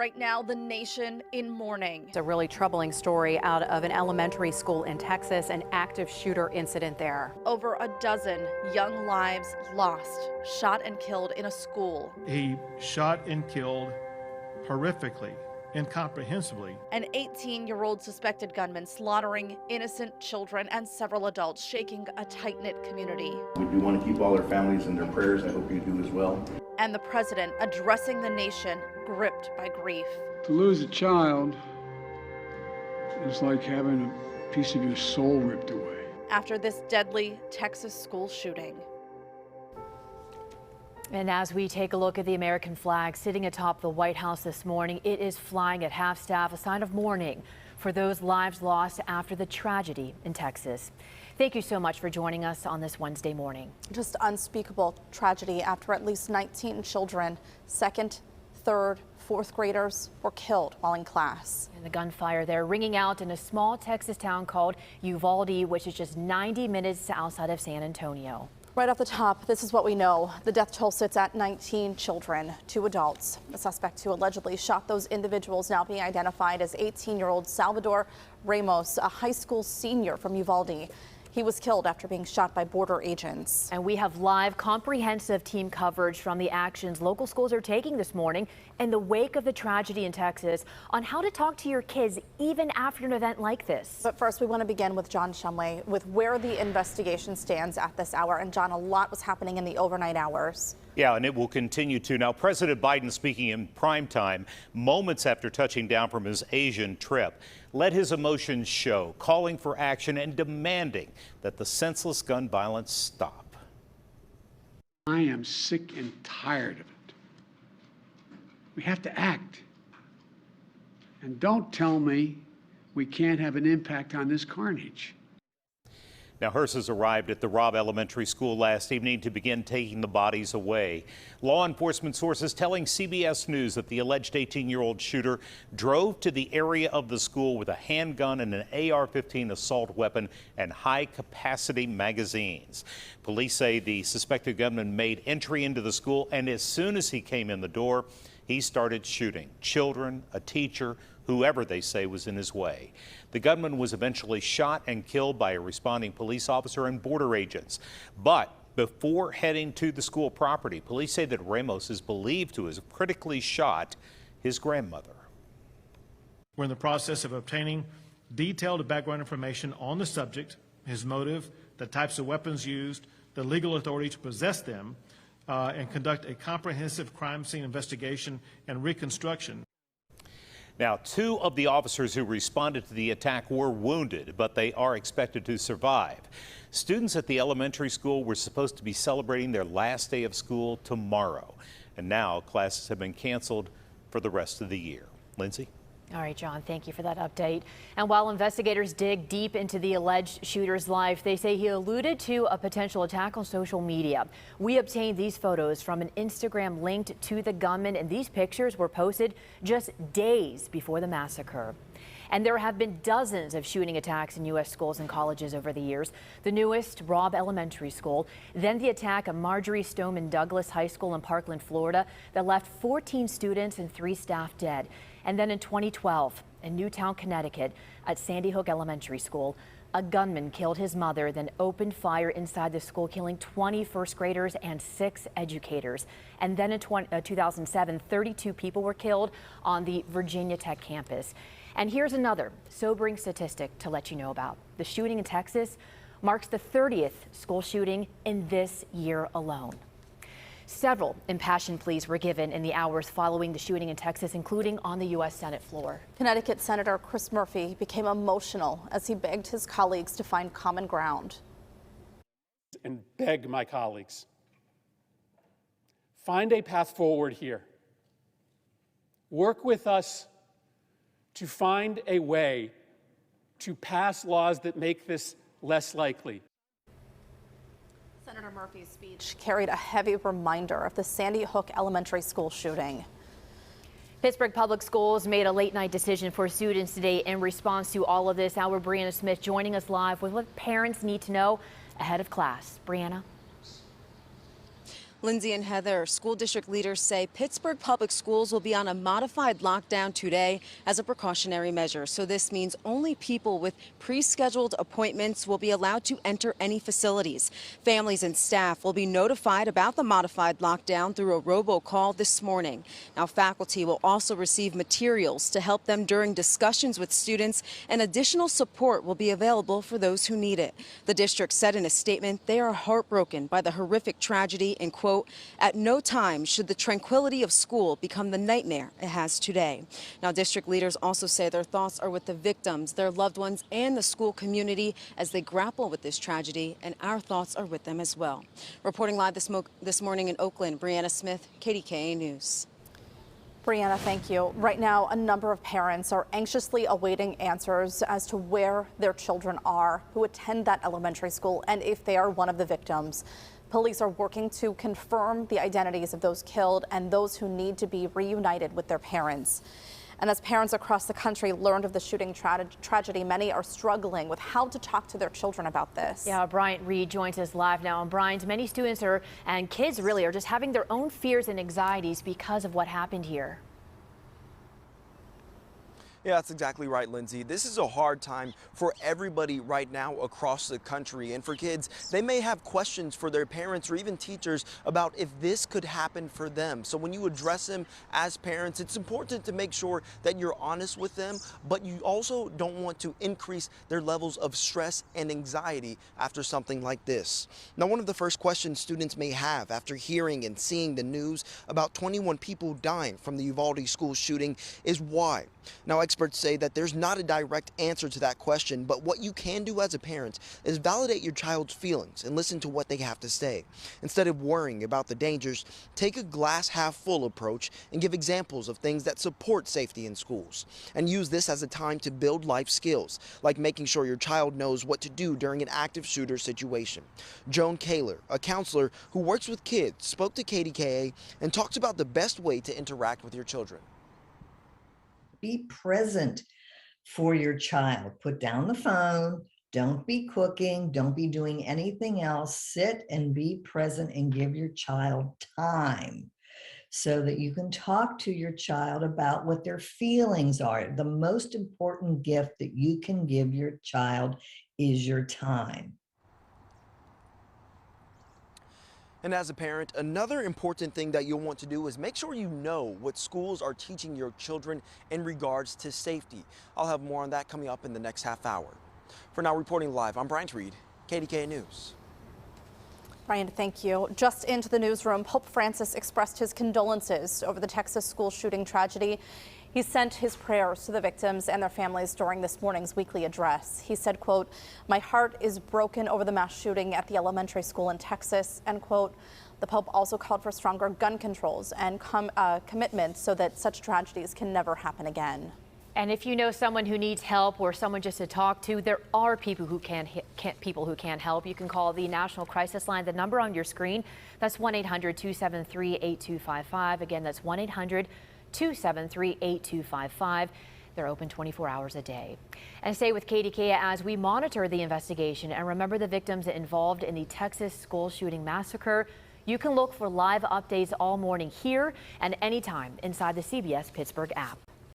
Right now, the nation in mourning. It's a really troubling story out of an elementary school in Texas, an active shooter incident there. Over a dozen young lives lost, shot and killed in a school. He shot and killed horrifically, incomprehensibly. An 18-year-old suspected gunman slaughtering innocent children and several adults, shaking a tight-knit community. We do want to keep all their families in their prayers. I hope you do as well. And the president addressing the nation, gripped by grief. To lose a child is like having a piece of your soul ripped away. After this deadly Texas school shooting. And as we take a look at the American flag sitting atop the White House this morning, it is flying at half-staff, a sign of mourning for those lives lost after the tragedy in Texas. Thank you so much for joining us on this Wednesday morning. Just unspeakable tragedy after at least 19 children, second, third, fourth graders were killed while in class. And the gunfire there ringing out in a small Texas town called Uvalde, which is just 90 minutes outside of San Antonio. Right off the top, this is what we know. The death toll sits at 19 children, 2 adults. The suspect who allegedly shot those individuals now being identified as 18-year-old Salvador Ramos, a high school senior from Uvalde. He was killed after being shot by border agents. And we have live comprehensive team coverage from the actions local schools are taking this morning in the wake of the tragedy in Texas on how to talk to your kids even after an event like this. But first, we want to begin with John Shumway with where the investigation stands at this hour. And John, a lot was happening in the overnight hours. Yeah, and it will continue to. Now, President Biden speaking in prime time, moments after touching down from his Asian trip, let his emotions show, calling for action and demanding that the senseless gun violence stop. I am sick and tired of it. We have to act. And don't tell me we can't have an impact on this carnage. Now, hearses arrived at the Robb Elementary School last evening to begin taking the bodies away. Law enforcement sources telling CBS News that the alleged 18-year-old shooter drove to the area of the school with a handgun and an AR-15 assault weapon and high-capacity magazines. Police say the suspected gunman made entry into the school, and as soon as he came in the door, he started shooting children, a teacher, whoever they say was in his way. The gunman was eventually shot and killed by a responding police officer and border agents. But before heading to the school property, police say that Ramos is believed to have critically shot his grandmother. We're in the process of obtaining detailed background information on the subject, his motive, the types of weapons used, the legal authority to possess them, and conduct a comprehensive crime scene investigation and reconstruction. Now, 2 of the officers who responded to the attack were wounded, but they are expected to survive. Students at the elementary school were supposed to be celebrating their last day of school tomorrow, and now classes have been canceled for the rest of the year. Lindsay? All right, John, thank you for that update. And while investigators dig deep into the alleged shooter's life, they say he alluded to a potential attack on social media. We obtained these photos from an Instagram linked to the gunman, and these pictures were posted just days before the massacre. And there have been dozens of shooting attacks in U.S. schools and colleges over the years. The newest, Robb Elementary School, then the attack at Marjorie Stoneman Douglas High School in Parkland, Florida, that left 14 students and 3 staff dead. And then in 2012, in Newtown, Connecticut, at Sandy Hook Elementary School, a gunman killed his mother, then opened fire inside the school, killing 20 first graders and 6 educators. And then in 2007, 32 people were killed on the Virginia Tech campus. And here's another sobering statistic to let you know about. The shooting in Texas marks the 30th school shooting in this year alone. Several impassioned pleas were given in the hours following the shooting in Texas, including on the U.S. Senate floor. Connecticut Senator Chris Murphy became emotional as he begged his colleagues to find common ground. And beg my colleagues, find a path forward here. Work with us to find a way to pass laws that make this less likely. Senator Murphy's speech carried a heavy reminder of the Sandy Hook Elementary School shooting. Pittsburgh Public Schools made a late-night decision for students today in response to all of this. Our Briana Smith joining us live with what parents need to know ahead of class. Briana? Lindsay and Heather, school district leaders say Pittsburgh Public Schools will be on a modified lockdown today as a precautionary measure. So this means only people with pre-scheduled appointments will be allowed to enter any facilities. Families and staff will be notified about the modified lockdown through a robocall this morning. Now, faculty will also receive materials to help them during discussions with students, and additional support will be available for those who need it. The district said in a statement they are heartbroken by the horrific tragedy and quote, "At no time should the tranquility of school become the nightmare it has today." Now, district leaders also say their thoughts are with the victims, their loved ones, and the school community as they grapple with this tragedy, and our thoughts are with them as well. Reporting live this morning in Oakland, Briana Smith, KDKA News. Brianna, thank you. Right now, a number of parents are anxiously awaiting answers as to where their children are who attend that elementary school and if they are one of the victims. Police are working to confirm the identities of those killed and those who need to be reunited with their parents. And as parents across the country learned of the shooting tragedy, many are struggling with how to talk to their children about this. Yeah, Bryant Reed joins us live now. And Bryant, many students and kids really are just having their own fears and anxieties because of what happened here. Yeah, that's exactly right, Lindsay. This is a hard time for everybody right now across the country. And for kids, they may have questions for their parents or even teachers about if this could happen for them. So when you address them as parents, it's important to make sure that you're honest with them, but you also don't want to increase their levels of stress and anxiety after something like this. Now, one of the first questions students may have after hearing and seeing the news about 21 people dying from the Uvalde school shooting is why. Now, experts say that there's not a direct answer to that question, but what you can do as a parent is validate your child's feelings and listen to what they have to say. Instead of worrying about the dangers, take a glass half full approach and give examples of things that support safety in schools. And use this as a time to build life skills, like making sure your child knows what to do during an active shooter situation. Joan Kaler, a counselor who works with kids, spoke to KDKA and talks about the best way to interact with your children. Be present for your child. Put down the phone. Don't be cooking. Don't be doing anything else. Sit and be present and give your child time so that you can talk to your child about what their feelings are. The most important gift that you can give your child is your time. And as a parent, another important thing that you'll want to do is make sure you know what schools are teaching your children in regards to safety. I'll have more on that coming up in the next half hour. For now, reporting live, I'm Bryant Reed, KDKA News. Brian, thank you. Just into the newsroom, Pope Francis expressed his condolences over the Texas school shooting tragedy. He sent his prayers to the victims and their families during this morning's weekly address. He said, quote, "My heart is broken over the mass shooting at the elementary school in Texas," end quote. The Pope also called for stronger gun controls and commitment so that such tragedies can never happen again. And if you know someone who needs help or someone just to talk to, there are people who can help. You can call the National Crisis Line, the number on your screen. That's 1-800-273-8255. Again, that's 1-800-273-8255. They're open 24 hours a day. And stay with KDKA as we monitor the investigation and remember the victims involved in the Texas school shooting massacre. You can look for live updates all morning here and anytime inside the CBS Pittsburgh app.